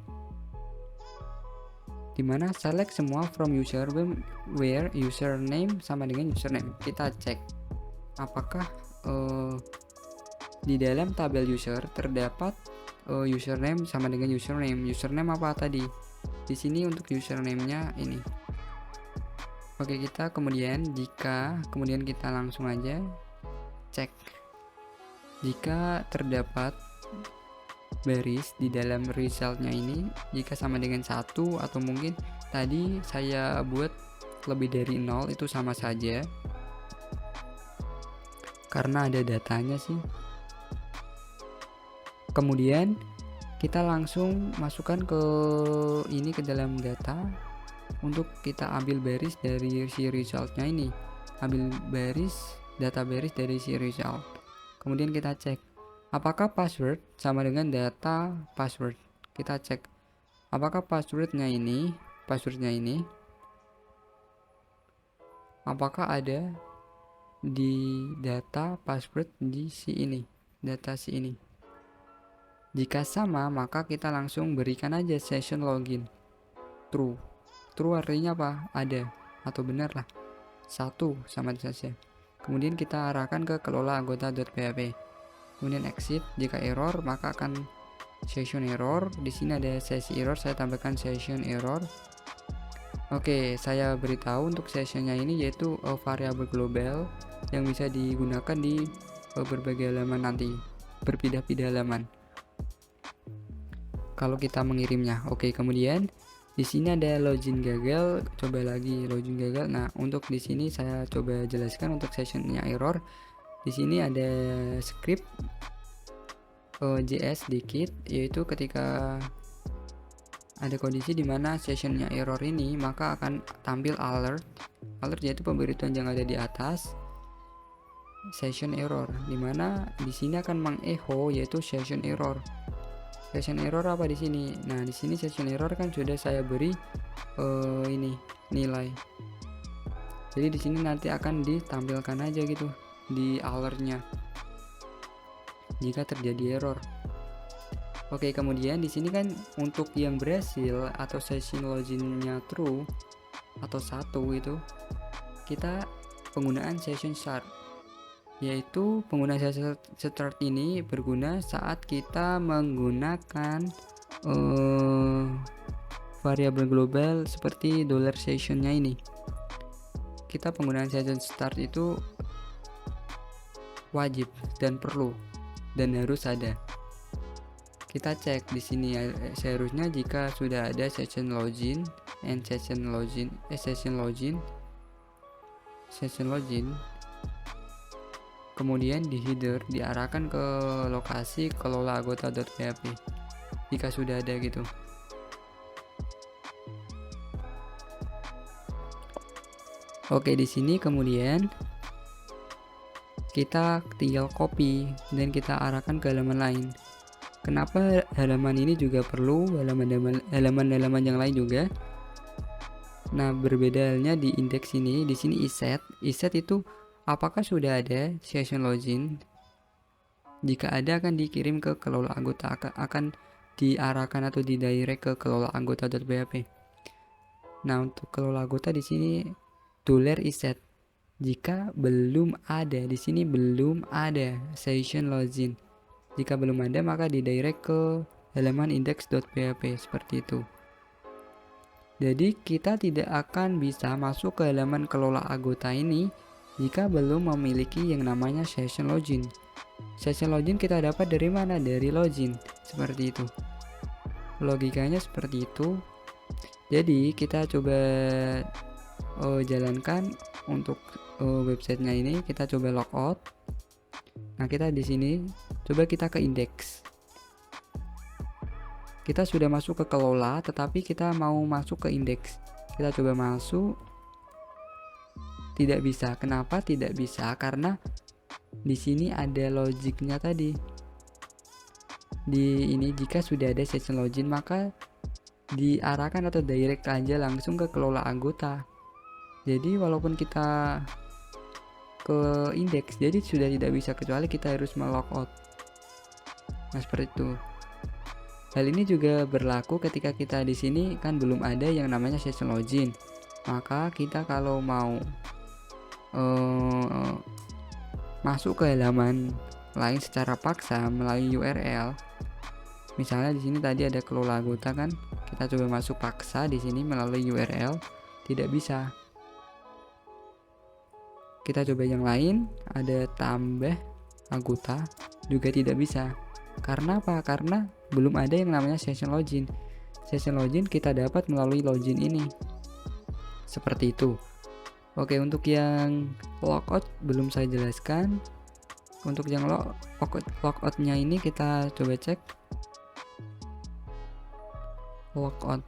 dimana select semua from user where username sama dengan username. Kita cek apakah di dalam tabel user terdapat username sama dengan username. Username apa tadi? Di sini untuk username-nya ini. Oke, kita kemudian kita langsung aja cek jika terdapat baris di dalam resultnya ini, jika sama dengan 1 atau mungkin tadi saya buat lebih dari 0, itu sama saja karena ada datanya sih. Kemudian kita langsung masukkan ke dalam data untuk kita ambil baris dari si resultnya ini, ambil data baris dari si result. Kemudian kita cek apakah password sama dengan data password. Kita cek apakah passwordnya ini apakah ada di data password di data si ini. Jika sama, maka kita langsung berikan aja session login true. True artinya apa? Ada atau benar lah. 1 sama saja. Kemudian kita arahkan ke kelola anggota.php. Kemudian exit. Jika error, maka akan session error. Di sini ada sesi error, saya tambahkan session error. Oke, saya beritahu untuk sessionnya ini yaitu variabel global yang bisa digunakan di berbagai halaman nanti, berpindah-pindah halaman kalau kita mengirimnya. Oke, kemudian di sini ada login gagal, coba lagi login gagal. Nah, untuk di sini saya coba jelaskan untuk sessionnya error. Di sini ada script JS dikit, yaitu ketika ada kondisi di mana sessionnya error ini, maka akan tampil alert yaitu pemberitahuan yang ada di atas session error, dimana di sini akan mengecho yaitu session error. Session error apa di sini? Nah, di sini session error kan sudah saya beri ini nilai. Jadi di sini nanti akan ditampilkan aja gitu di alertnya jika terjadi error. Oke, kemudian di sini kan untuk yang berhasil atau session loginnya true atau 1 itu kita penggunaan session start, yaitu penggunaan session start ini berguna saat kita menggunakan variabel global seperti $sessionnya ini. Kita penggunaan session start itu wajib dan perlu dan harus ada. Kita cek di sini ya, seharusnya jika sudah ada session login and session login, Kemudian di header diarahkan ke lokasi kelola anggota.php jika sudah ada gitu. Oke, di sini kemudian kita tinggal copy dan kita arahkan ke halaman lain. Kenapa halaman ini juga perlu halaman-halaman yang lain juga? Nah, berbeda halnya di indeks ini. Di sini iset itu apakah sudah ada session login? Jika ada akan dikirim ke kelola anggota, akan diarahkan atau didirect ke kelola anggota.php. Nah, untuk kelola anggota di sini dolar iset. Jika belum ada, di sini belum ada session login. Jika belum ada, maka didirect ke halaman index.php seperti itu. Jadi kita tidak akan bisa masuk ke halaman kelola anggota ini jika belum memiliki yang namanya session login. Session login kita dapat dari mana? Dari login, seperti itu. Logikanya seperti itu. Jadi kita coba jalankan untuk websitenya ini. Kita coba logout. Nah, kita di sini coba kita ke indeks. Kita sudah masuk ke kelola, tetapi kita mau masuk ke indeks. Kita coba masuk. Tidak bisa. Kenapa tidak bisa? Karena di sini ada logiknya tadi. Di ini jika sudah ada session login, maka diarahkan atau direct aja langsung ke kelola anggota. Jadi walaupun kita ke indeks, jadi sudah tidak bisa, kecuali kita harus melogout. Nah, seperti itu. Hal ini juga berlaku ketika kita di sini kan belum ada yang namanya session login. Maka kita kalau mau masuk ke halaman lain secara paksa melalui URL, misalnya di sini tadi ada kelola anggota kan, kita coba masuk paksa di sini melalui URL, tidak bisa. Kita coba yang lain, ada tambah anggota, juga tidak bisa. Karena apa? Karena belum ada yang namanya session login. Session login kita dapat melalui login ini. Seperti itu. Oke, untuk yang logout belum saya jelaskan. Untuk yang logoutnya ini kita coba cek. Logout.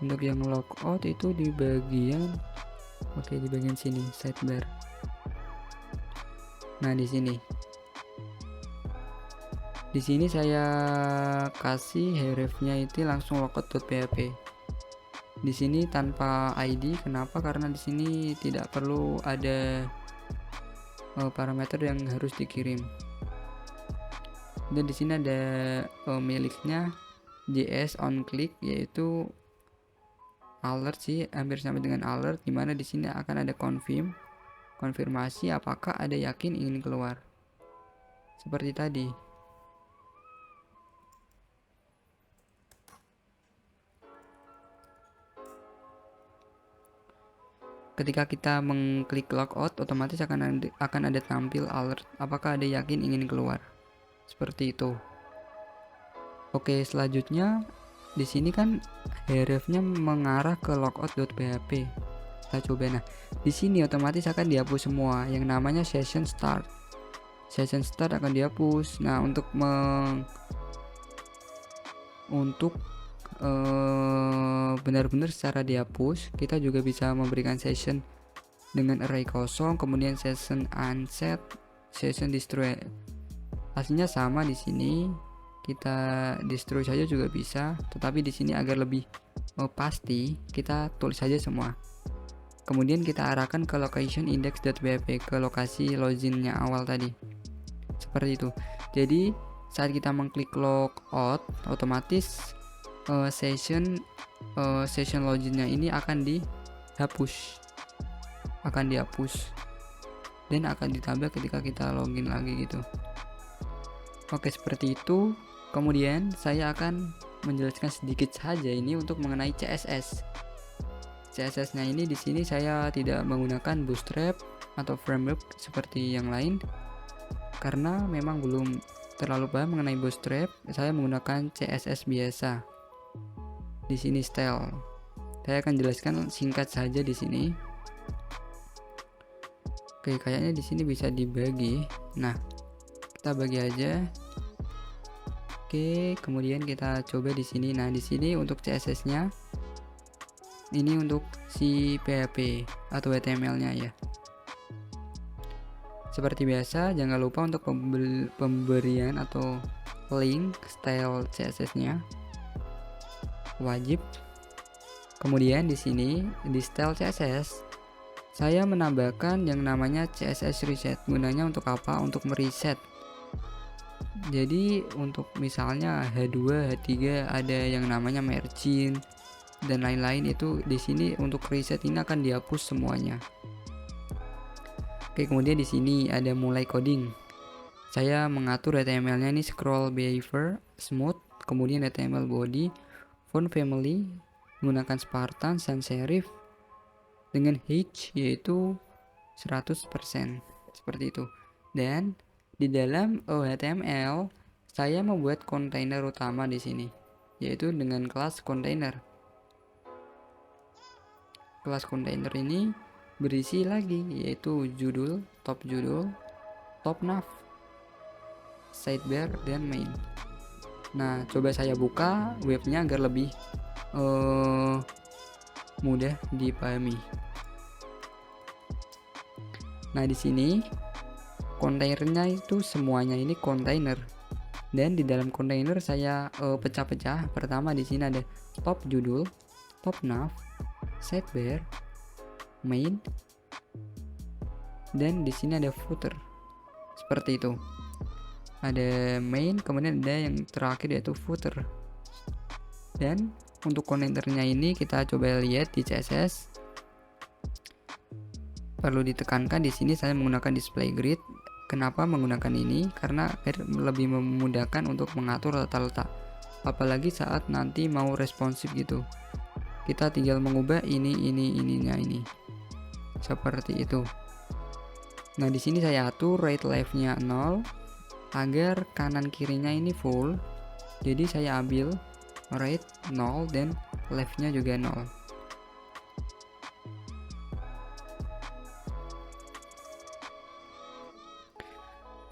Untuk yang logout itu di bagian di bagian sini, sidebar. Nah, di sini saya kasih href-nya itu langsung logout.php. Di sini tanpa ID. Kenapa? Karena di sini tidak perlu ada parameter yang harus dikirim. Dan di sini ada miliknya JS on click, yaitu alert sih, hampir sama dengan alert, dimana di sini akan ada konfirmasi apakah ada yakin ingin keluar, seperti tadi. Ketika kita mengklik logout, otomatis akan ada tampil alert apakah ada yakin ingin keluar, seperti itu. Oke, selanjutnya di sini kan href-nya mengarah ke logout.php. Kita coba. Nah, di sini otomatis akan dihapus semua yang namanya session start. Session start akan dihapus. Nah, untuk benar-benar secara dihapus, kita juga bisa memberikan session dengan array kosong, kemudian session unset, session destroy. Hasilnya sama di sini. Kita destroy saja juga bisa, tetapi di sini agar lebih pasti kita tulis saja semua. Kemudian kita arahkan ke location index.php, ke lokasi loginnya awal tadi. Seperti itu. Jadi saat kita mengklik logout, otomatis session loginnya ini akan dihapus, dan akan ditambah ketika kita login lagi gitu. Oke, seperti itu. Kemudian saya akan menjelaskan sedikit saja ini untuk mengenai CSS. CSS-nya ini di sini saya tidak menggunakan Bootstrap atau framework seperti yang lain karena memang belum terlalu paham mengenai Bootstrap. Saya menggunakan CSS biasa. Di sini style. Saya akan jelaskan singkat saja di sini. Oke, kayaknya di sini bisa dibagi. Nah, kita bagi aja. Oke, kemudian kita coba di sini. Nah, di sini untuk CSS-nya ini untuk si PHP atau HTML-nya ya. Seperti biasa, jangan lupa untuk pemberian atau link style CSS-nya wajib. Kemudian di sini di style CSS saya menambahkan yang namanya CSS reset. Gunanya untuk apa? Untuk mereset. Jadi untuk misalnya H2, H3 ada yang namanya margin dan lain-lain, itu di sini untuk reset ini akan dihapus semuanya. Oke, kemudian di sini ada mulai coding. Saya mengatur HTML-nya ini scroll behavior smooth, kemudian HTML body, font family menggunakan Spartan sans serif dengan H yaitu 100% seperti itu. Dan di dalam HTML saya membuat kontainer utama di sini, yaitu dengan kelas container. Kelas container ini berisi lagi yaitu judul, top nav, sidebar, dan main. Nah, coba saya buka webnya agar lebih mudah dipahami. Nah, di sini kontainernya itu semuanya ini kontainer. Dan di dalam kontainer saya pecah-pecah. Pertama di sini ada top judul, top nav, sidebar, main, dan di sini ada footer. Seperti itu. Ada main, kemudian ada yang terakhir yaitu footer. Dan untuk kontainernya ini kita coba lihat di CSS. Perlu ditekankan di sini saya menggunakan display grid. Kenapa menggunakan ini? Karena lebih memudahkan untuk mengatur tata letak. Apalagi saat nanti mau responsif gitu. Kita tinggal mengubah ininya ini. Seperti itu. Nah, di sini saya atur right left-nya 0 agar kanan kirinya ini full. Jadi saya ambil right 0 dan left-nya juga 0.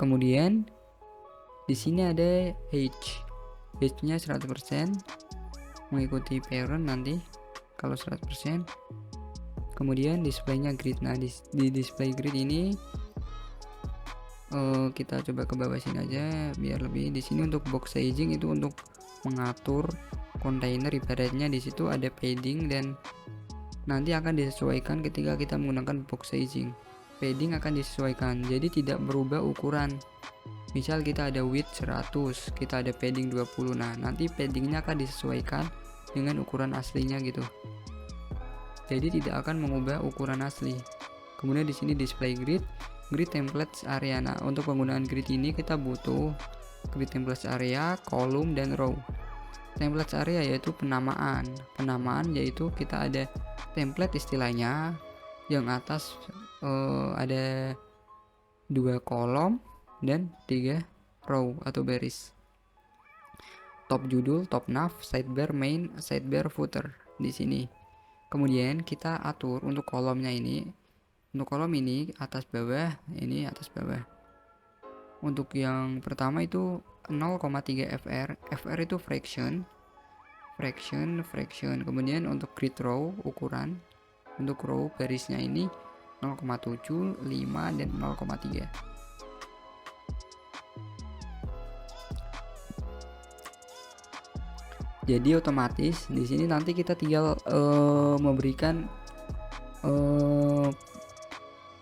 Kemudian di sini ada H-nya 100% mengikuti parent nanti kalau 100%. Kemudian displaynya grid. Nah, di display grid ini kita coba ke bawah sini aja biar lebih. Di sini untuk box sizing itu untuk mengatur kontainer, ibaratnya di situ ada padding dan nanti akan disesuaikan ketika kita menggunakan box sizing. Padding akan disesuaikan, jadi tidak berubah ukuran. Misal kita ada width 100, kita ada padding 20. Nah, nanti paddingnya akan disesuaikan dengan ukuran aslinya gitu. Jadi tidak akan mengubah ukuran asli. Kemudian di sini display grid templates area. Nah, untuk penggunaan grid ini kita butuh grid templates area, kolom, dan row. Templates area yaitu penamaan. Penamaan yaitu kita ada template istilahnya, yang atas ada 2 kolom dan 3 row atau baris. Top judul, top nav, sidebar, main, sidebar, footer di sini. Kemudian kita atur untuk kolomnya ini. Untuk kolom ini atas bawah, ini atas bawah. Untuk yang pertama itu 0,3 fr. Fr itu fraction. Kemudian untuk grid row ukuran, untuk row barisnya ini 0,7, 5, dan 0,3. Jadi otomatis di sini nanti kita tinggal memberikan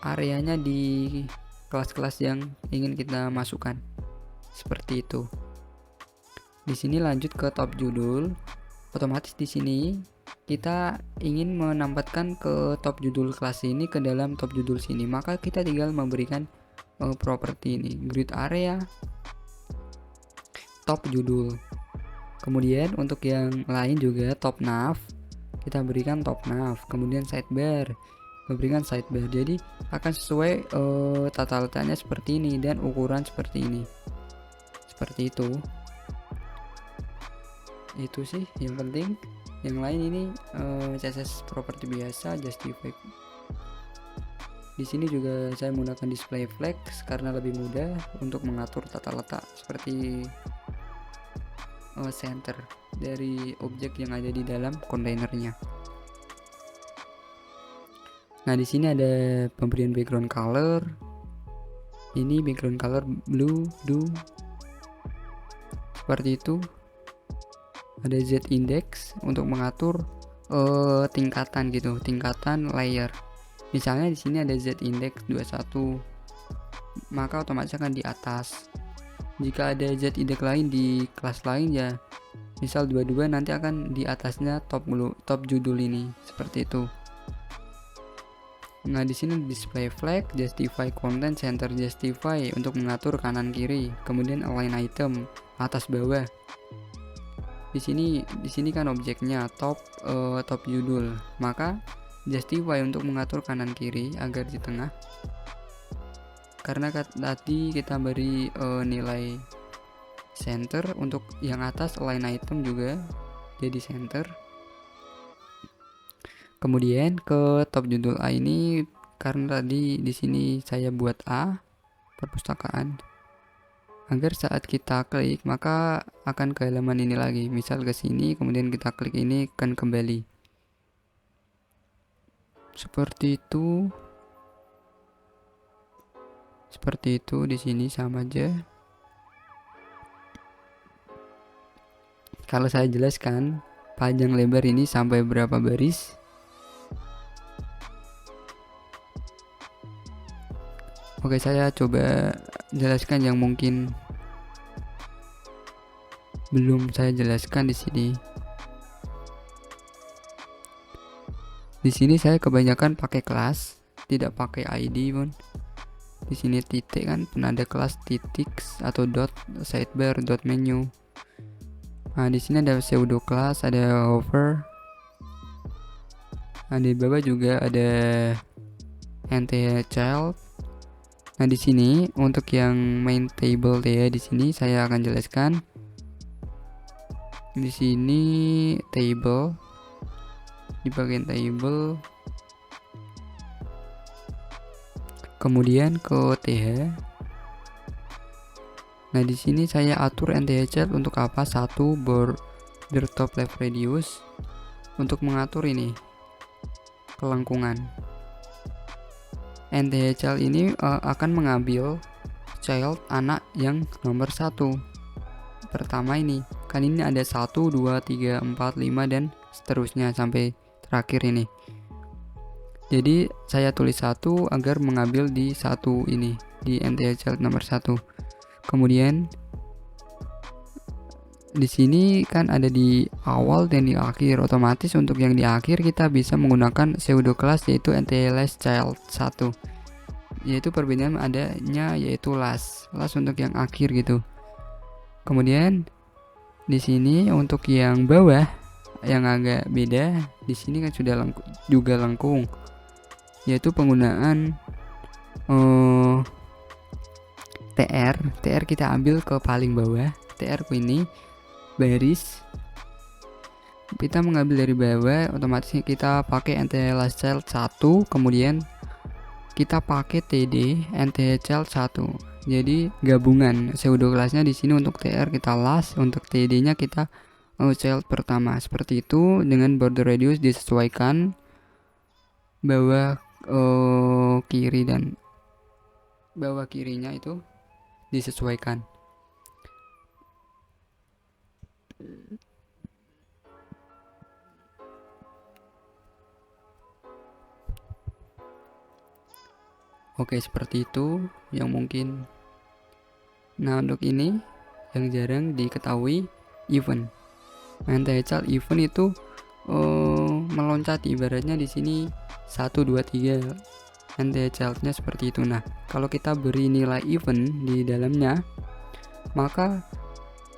areanya di kelas-kelas yang ingin kita masukkan. Seperti itu. Di sini lanjut ke top judul. Otomatis di sini kita ingin menempatkan ke top judul kelas ini ke dalam top judul sini, maka kita tinggal memberikan properti ini, grid area, top judul. Kemudian untuk yang lain juga top nav, kita berikan top nav. Kemudian sidebar, memberikan sidebar. Jadi akan sesuai tata letaknya seperti ini dan ukuran seperti ini. Seperti itu. Itu sih yang penting. Yang lain ini CSS properti biasa, justify. Di sini juga saya menggunakan display flex karena lebih mudah untuk mengatur tata letak seperti center dari objek yang ada di dalam kontainernya. Nah, di sini ada pemberian background color. Ini background color blue, seperti itu. Ada Z index untuk mengatur tingkatan gitu, tingkatan layer. Misalnya di sini ada Z index 21, maka otomatis akan di atas. Jika ada Z index lain di kelas lain ya, misal 22, nanti akan di atasnya top judul ini, seperti itu. Nah, di sini display flag, justify content, center justify untuk mengatur kanan kiri, kemudian align item atas bawah. Di sini kan objeknya top judul, maka justify untuk mengatur kanan kiri agar di tengah. Karena tadi kita beri nilai center, untuk yang atas align item juga jadi center. Kemudian ke top judul A ini, karena tadi di sini saya buat A perpustakaan, agar saat kita klik maka akan ke halaman ini lagi. Misal ke sini, kemudian kita klik ini akan kembali. Seperti itu. Seperti itu di sini sama aja. Kalau saya jelaskan panjang lebar ini sampai berapa baris. Oke, saya coba jelaskan yang mungkin belum saya jelaskan di sini. Di sini saya kebanyakan pakai kelas, tidak pakai ID pun. Di sini titik kan penanda kelas, titik atau dot, sidebar, dot menu. Nah, di sini ada pseudo class, ada hover. Nah, di bawah juga ada NT child. Nah, di sini untuk yang main table ya, di sini saya akan jelaskan. Di sini table, di bagian table, kemudian ke TH. Nah, di sini saya atur NTH child untuk apa? 1 border top left radius untuk mengatur ini kelengkungan. NTH child ini akan mengambil child anak yang nomor 1 pertama ini. Kan ini ada 1, 2, 3, 4, 5 dan seterusnya sampai terakhir ini. Jadi saya tulis 1 agar mengambil di 1 ini, di NTH child nomor 1. Kemudian di sini kan ada di awal dan di akhir. Otomatis untuk yang di akhir kita bisa menggunakan pseudo class, yaitu NTLS child 1. Yaitu perbedaan adanya yaitu last untuk yang akhir gitu. Kemudian di sini untuk yang bawah yang agak beda, di sini kan sudah juga lengkung, yaitu penggunaan TR kita ambil ke paling bawah. TR ini baris, kita mengambil dari bawah, otomatis kita pakai NTLS child 1, kemudian kita pakai TD NTH child 1. Jadi gabungan pseudo kelasnya di sini. Untuk TR kita last, untuk TD nya kita child pertama. Seperti itu. Dengan border radius disesuaikan bawah kiri dan bawah kirinya itu disesuaikan. Oke, seperti itu yang mungkin. Nah, untuk ini yang jarang diketahui, event. NTH child event itu meloncat, ibaratnya di sini 1, 2, 3 NTH child-nya seperti itu. Nah, kalau kita beri nilai event di dalamnya, maka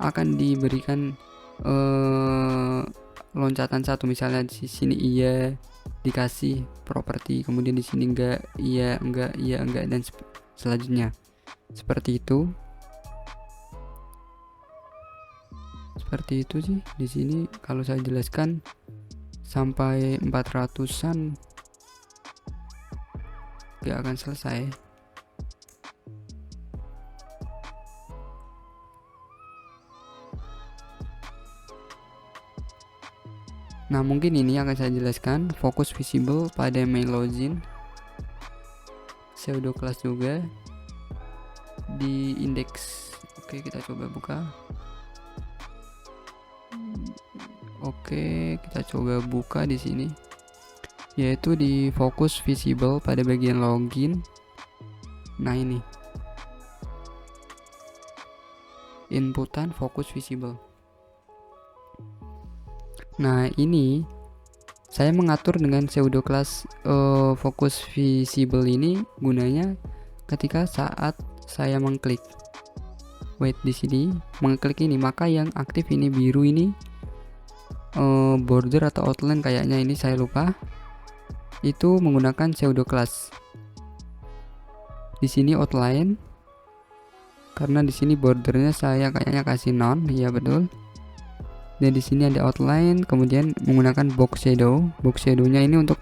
akan diberikan loncatan 1. Misalnya di sini iya dikasih properti, kemudian di sini enggak, iya enggak, iya enggak, dan selanjutnya seperti itu. Seperti itu sih di sini kalau saya jelaskan sampai 400-an. gak akan selesai. Nah, mungkin ini akan saya jelaskan. Fokus visible pada main login, pseudo class juga di index. Oke, kita coba buka. Oke, kita coba buka di sini, yaitu di fokus visible pada bagian login. Nah, ini inputan fokus visible. Nah, ini saya mengatur dengan pseudo class fokus visible ini gunanya ketika saat saya mengklik. Wait, di sini mengklik ini, maka yang aktif ini biru ini border atau outline kayaknya, ini saya lupa. Itu menggunakan pseudo class. Di sini outline, karena di sini bordernya saya kayaknya kasih none, ya betul. Dan di sini ada outline, kemudian menggunakan box shadow. Box shadownya ini untuk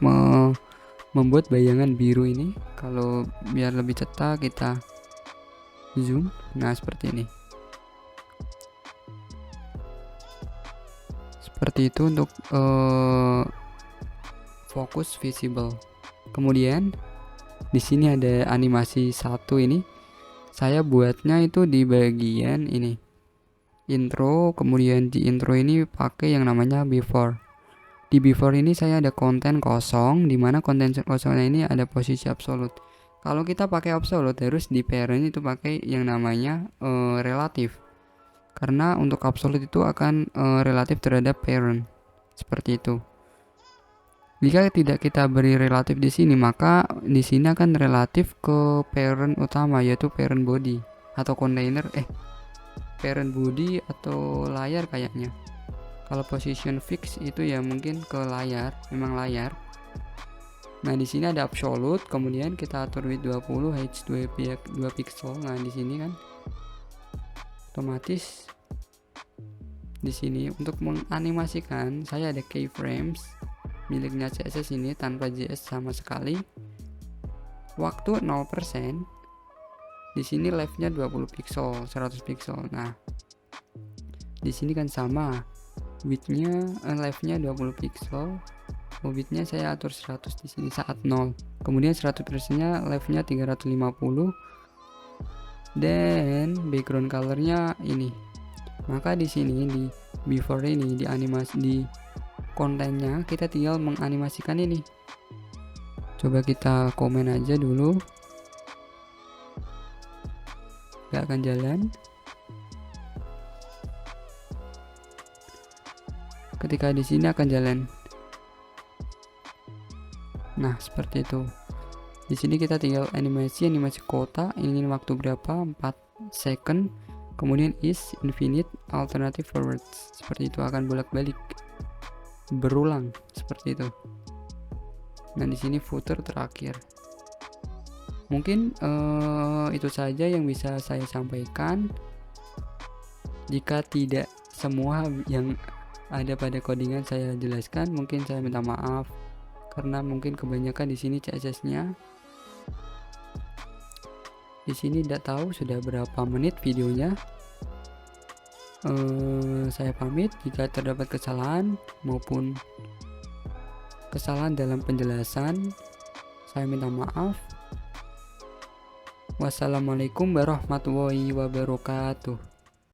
membuat bayangan biru ini. Kalau biar lebih cetak kita zoom. Nah, seperti ini. Seperti itu untuk fokus visible. Kemudian di sini ada animasi satu ini. Saya buatnya itu di bagian ini, intro. Kemudian di intro ini pakai yang namanya before. Di before ini saya ada konten kosong, dimana konten kosongnya ini ada posisi absolute. Kalau kita pakai absolute, harus di parent itu pakai yang namanya relatif, karena untuk absolute itu akan relatif terhadap parent, seperti itu. Jika tidak kita beri relatif di sini, maka di sini akan relatif ke parent utama, yaitu parent body atau container parent body atau layar kayaknya. Kalau position fix itu ya mungkin ke layar, memang layar. Nah, di sini ada absolute, kemudian kita atur width 20, height 2 pixel. Nah, di sini kan otomatis di sini untuk menganimasikan saya ada keyframes miliknya CSS ini tanpa JS sama sekali. Waktu 0%. Di sini left-nya 20 pixel, 100 pixel. Nah, di sini kan sama. Width-nya left-nya 20 pixel. Width-nya saya atur 100 di sini saat 0. Kemudian 100%-nya left-nya 350. Dan background color-nya ini. Maka di sini di before ini di animasi di kontennya kita tinggal menganimasikan ini. Coba kita komen aja dulu. Gak akan jalan. Ketika di sini akan jalan. Nah, seperti itu. Di sini kita tinggal animasi kota. Ingin waktu berapa? 4 second. Kemudian is infinite alternative forwards. Seperti itu, akan bolak-balik, berulang seperti itu. Nah, di sini footer terakhir. Mungkin itu saja yang bisa saya sampaikan. Jika tidak semua yang ada pada codingan saya jelaskan, mungkin saya minta maaf karena mungkin kebanyakan di sini CSS-nya. Di sini tidak tahu sudah berapa menit videonya. Saya pamit jika terdapat kesalahan maupun kesalahan dalam penjelasan. Saya minta maaf. Wassalamualaikum warahmatullahi wabarakatuh.